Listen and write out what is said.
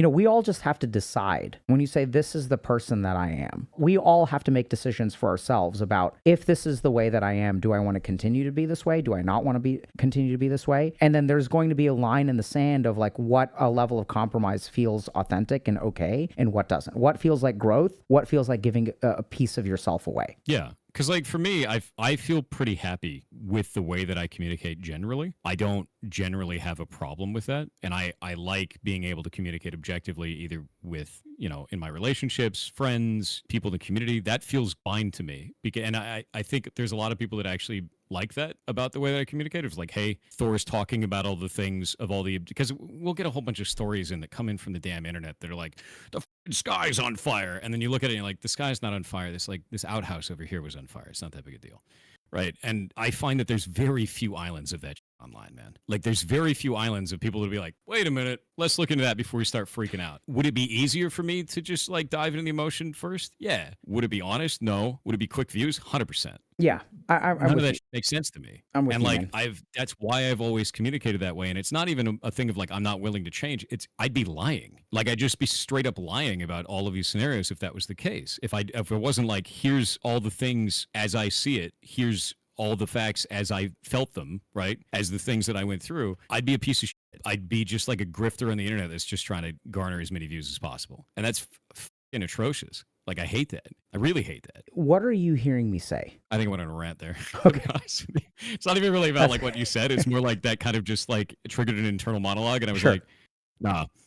we all just have to decide. When you say this is the person that I am, we all have to make decisions for ourselves about if this is the way that I am, do I want to continue to be this way? Do I not want to continue to be this way? And then there's going to be a line in the sand of like what a level of compromise feels authentic and okay and what doesn't. What feels like growth? What feels like giving a piece of yourself away? Yeah. Because like for me, I feel pretty happy with the way that I communicate generally. I don't generally have a problem with that. And I like being able to communicate objectively either with, in my relationships, friends, people in the community. That feels fine to me. And I think there's a lot of people that actually like that about the way that I communicate. It's like, hey, Thor's talking about all the things of all the, because we'll get a whole bunch of stories in that come in from the damn internet that are like, the sky's on fire. And then you look at it and you're like, the sky's not on fire. This outhouse over here was on fire. It's not that big a deal. Right. And I find that there's very few islands of that online, man. Like there's very few islands of people to be like, wait a minute, let's look into that before we start freaking out. Would it be easier for me to just like dive into the emotion first? Yeah. Would it be honest? No. Would it be quick views? 100%. Yeah. None of that makes sense to me. I'm with and you, like man. that's why I've always communicated that way. And it's not even a thing of like I'm not willing to change. I'd be lying. Like I'd just be straight up lying about all of these scenarios if that was the case. If it wasn't like here's all the things as I see it, here's all the facts as I felt them, right? As the things that I went through, I'd be a piece of shit. I'd be just like a grifter on the internet that's just trying to garner as many views as possible. And that's fucking atrocious. Like, I hate that. I really hate that. What are you hearing me say? I think I went on a rant there. Okay. It's not even really about like what you said. It's more like that kind of just like triggered an internal monologue. And I was like, nah,